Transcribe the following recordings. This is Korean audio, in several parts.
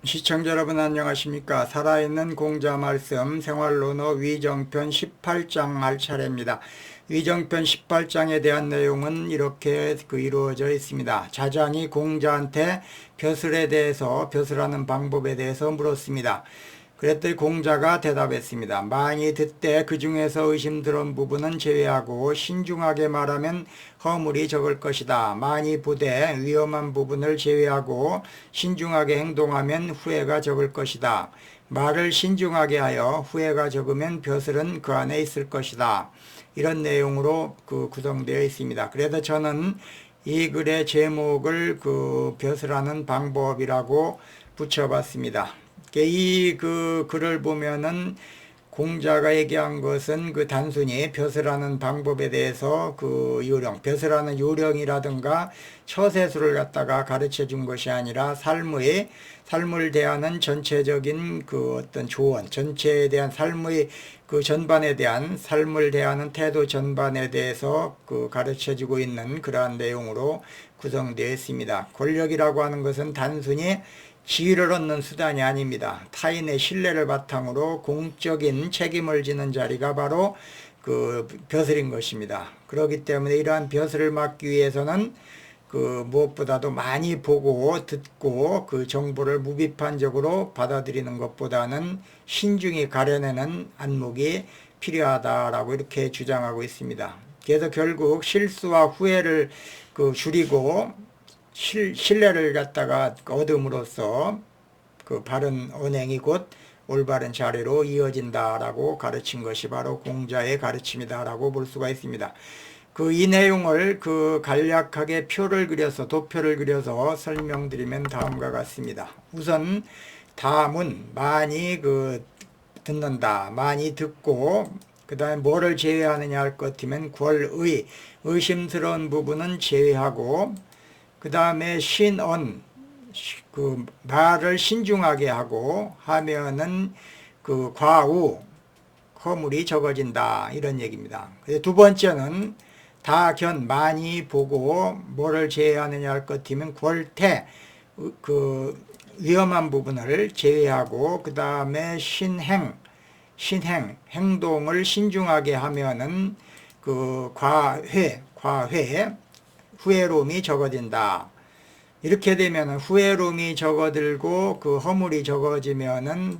시청자 여러분 안녕하십니까. 살아있는 공자 말씀 생활론어 위정편 18장 할 차례입니다. 위정편 18장에 대한 내용은 이렇게 이루어져 있습니다. 자장이 공자한테 벼슬에 대해서, 벼슬하는 방법에 대해서 물었습니다. 그랬더니 공자가 대답했습니다. 많이 듣되 그 중에서 의심스러운 부분은 제외하고 신중하게 말하면 허물이 적을 것이다. 많이 보되 위험한 부분을 제외하고 신중하게 행동하면 후회가 적을 것이다. 말을 신중하게 하여 후회가 적으면 벼슬은 그 안에 있을 것이다. 이런 내용으로 구성되어 있습니다. 그래서 저는 이 글의 제목을 벼슬하는 방법이라고 붙여봤습니다. 이 글을 보면은 공자가 얘기한 것은 단순히 벼슬하는 방법에 대해서 벼슬하는 요령이라든가 처세술을 갖다가 가르쳐 준 것이 아니라 삶을 대하는 전체적인 어떤 조언, 전체에 대한 삶의 전반에 대한 삶을 대하는 태도 전반에 대해서 가르쳐 주고 있는 그러한 내용으로 구성되어 있습니다. 권력이라고 하는 것은 단순히 지위를 얻는 수단이 아닙니다. 타인의 신뢰를 바탕으로 공적인 책임을 지는 자리가 바로 벼슬인 것입니다. 그렇기 때문에 이러한 벼슬을 막기 위해서는 무엇보다도 많이 보고 듣고 정보를 무비판적으로 받아들이는 것보다는 신중히 가려내는 안목이 필요하다라고 이렇게 주장하고 있습니다. 그래서 결국 실수와 후회를 줄이고 신뢰를 갖다가 얻음으로써 바른 언행이 곧 올바른 자리로 이어진다라고 가르친 것이 바로 공자의 가르침이다라고 볼 수가 있습니다. 이 내용을 간략하게 도표를 그려서 설명드리면 다음과 같습니다. 우선 다음은 많이 듣는다, 많이 듣고 그 다음에 뭐를 제외하느냐 할 것 같으면 의심스러운 부분은 제외하고 그 다음에 말을 신중하게 하고 하면은 과우, 허물이 적어진다. 이런 얘기입니다. 두 번째는 많이 보고 뭐를 제외하느냐 할 것 같으면 궐태, 위험한 부분을 제외하고 그 다음에 행동을 신중하게 하면은 후회로움이 적어진다. 이렇게 되면 후회로움이 적어들고 허물이 적어지면은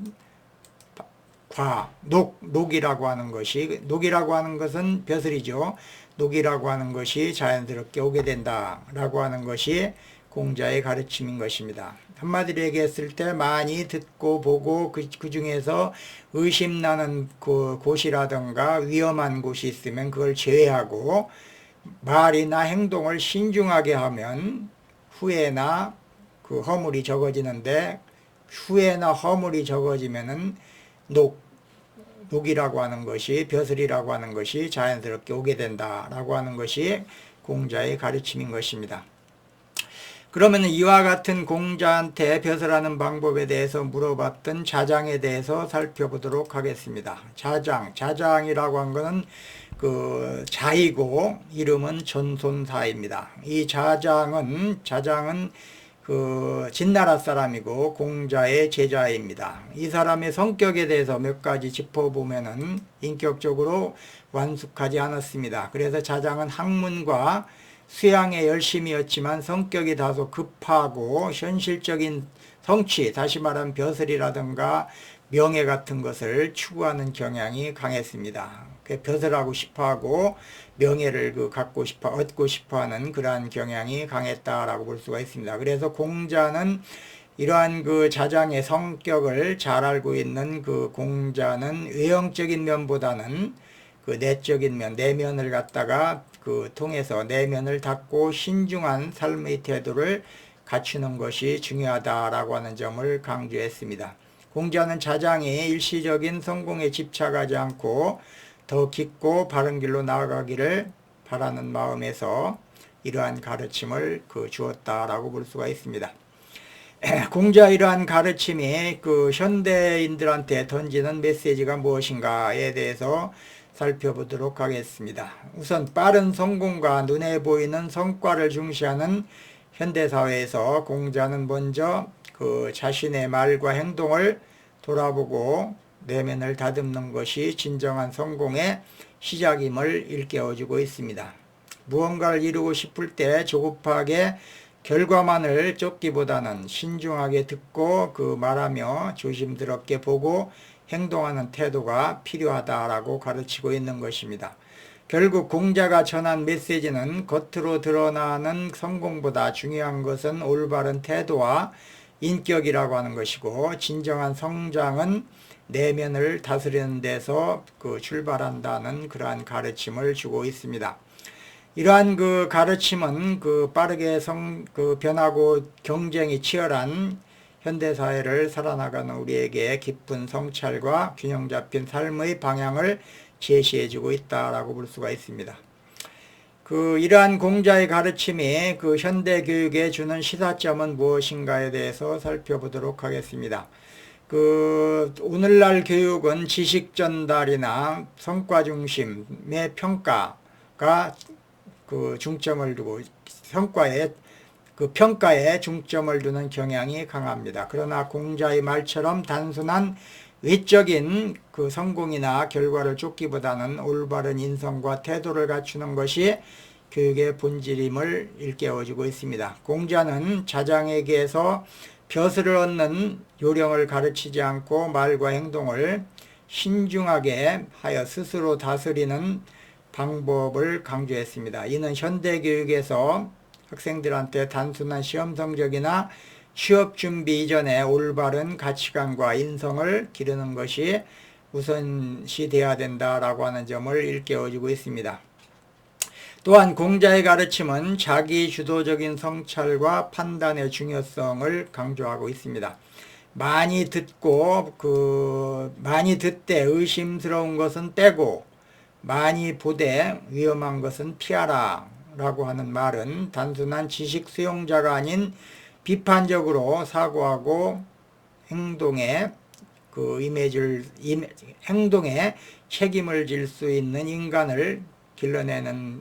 녹이라고 하는 것은 벼슬이죠. 녹이라고 하는 것이 자연스럽게 오게 된다라고 하는 것이 공자의 가르침인 것입니다. 한마디로 얘기했을 때 많이 듣고 보고 그 중에서 의심나는 곳이라든가 위험한 곳이 있으면 그걸 제외하고 말이나 행동을 신중하게 하면 후회나 허물이 적어지는데, 후회나 허물이 적어지면은 녹이라고 하는 것이, 벼슬이라고 하는 것이 자연스럽게 오게 된다라고 하는 것이 공자의 가르침인 것입니다. 그러면 이와 같은 공자한테 벼슬하는 방법에 대해서 물어봤던 자장에 대해서 살펴보도록 하겠습니다. 자장이라고 한 것은 자이고 이름은 전손사입니다. 이 자장은 진나라 사람이고 공자의 제자입니다. 이 사람의 성격에 대해서 몇 가지 짚어보면은 인격적으로 완숙하지 않았습니다. 그래서 자장은 학문과 수양에 열심이었지만 성격이 다소 급하고 현실적인 성취, 다시 말하면 벼슬이라든가 명예 같은 것을 추구하는 경향이 강했습니다. 벼슬하고 싶어하고 명예를 얻고 싶어하는 그러한 경향이 강했다라고 볼 수가 있습니다. 그래서 공자는 이러한 자장의 성격을 잘 알고 있는 공자는 외형적인 면보다는 내적인 면, 내면을 갖다가 통해서 내면을 닫고 신중한 삶의 태도를 갖추는 것이 중요하다라고 하는 점을 강조했습니다. 공자는 자장이 일시적인 성공에 집착하지 않고 더 깊고 바른 길로 나아가기를 바라는 마음에서 이러한 가르침을 주었다라고 볼 수가 있습니다. 공자 이러한 가르침이 현대인들한테 던지는 메시지가 무엇인가에 대해서 살펴보도록 하겠습니다. 우선 빠른 성공과 눈에 보이는 성과를 중시하는 현대사회에서 공자는 먼저 그 자신의 말과 행동을 돌아보고 내면을 다듬는 것이 진정한 성공의 시작임을 일깨워주고 있습니다. 무언가를 이루고 싶을 때 조급하게 결과만을 쫓기보다는 신중하게 듣고 그 말하며 조심스럽게 보고 행동하는 태도가 필요하다라고 가르치고 있는 것입니다. 결국 공자가 전한 메시지는 겉으로 드러나는 성공보다 중요한 것은 올바른 태도와 인격이라고 하는 것이고, 진정한 성장은 내면을 다스리는 데서 출발한다는 그러한 가르침을 주고 있습니다. 이러한 그 가르침은 빠르게 변하고 경쟁이 치열한 현대사회를 살아나가는 우리에게 깊은 성찰과 균형 잡힌 삶의 방향을 제시해주고 있다라고 볼 수가 있습니다. 이러한 공자의 가르침이 현대교육에 주는 시사점은 무엇인가에 대해서 살펴보도록 하겠습니다. 오늘날 교육은 지식 전달이나 성과 중심의 평가가 중점을 두고 평가에 중점을 두는 경향이 강합니다. 그러나 공자의 말처럼 단순한 외적인 성공이나 결과를 쫓기보다는 올바른 인성과 태도를 갖추는 것이 교육의 본질임을 일깨워주고 있습니다. 공자는 자장에게서 벼슬을 얻는 요령을 가르치지 않고 말과 행동을 신중하게 하여 스스로 다스리는 방법을 강조했습니다. 이는 현대교육에서 학생들한테 단순한 시험 성적이나 취업 준비 이전에 올바른 가치관과 인성을 기르는 것이 우선시 되어야 된다라고 하는 점을 일깨워주고 있습니다. 또한 공자의 가르침은 자기 주도적인 성찰과 판단의 중요성을 강조하고 있습니다. 많이 듣되 의심스러운 것은 빼고 많이 보되 위험한 것은 피하라 라고 하는 말은 단순한 지식 수용자가 아닌 비판적으로 사고하고 행동에 책임을 질 수 있는 인간을 길러내야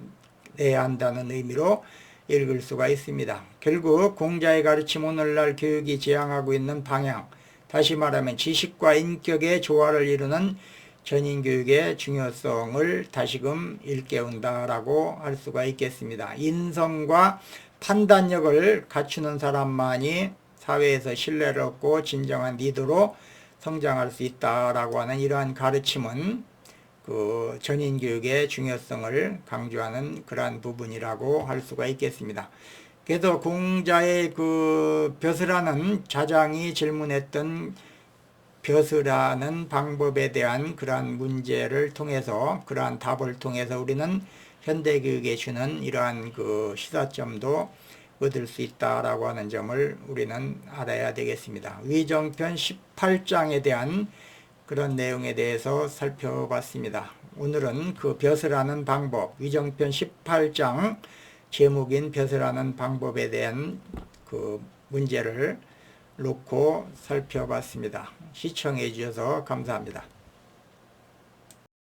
한다는 의미로 읽을 수가 있습니다. 결국 공자의 가르침, 오늘날 교육이 지향하고 있는 방향, 다시 말하면 지식과 인격의 조화를 이루는 전인교육의 중요성을 다시금 일깨운다라고 할 수가 있겠습니다. 인성과 판단력을 갖추는 사람만이 사회에서 신뢰를 얻고 진정한 리더로 성장할 수 있다라고 하는 이러한 가르침은 전인교육의 중요성을 강조하는 그러한 부분이라고 할 수가 있겠습니다. 그래서 공자의 벼슬하는 자장이 질문했던 벼슬하는 방법에 대한 그러한 문제를 통해서, 그러한 답을 통해서 우리는 현대교육에 주는 이러한 시사점도 얻을 수 있다라고 하는 점을 우리는 알아야 되겠습니다. 위정편 18장에 대한 그런 내용에 대해서 살펴봤습니다. 오늘은 벼슬하는 방법, 위정편 18장 제목인 벼슬하는 방법에 대한 문제를 놓고 살펴봤습니다. 시청해 주셔서 감사합니다.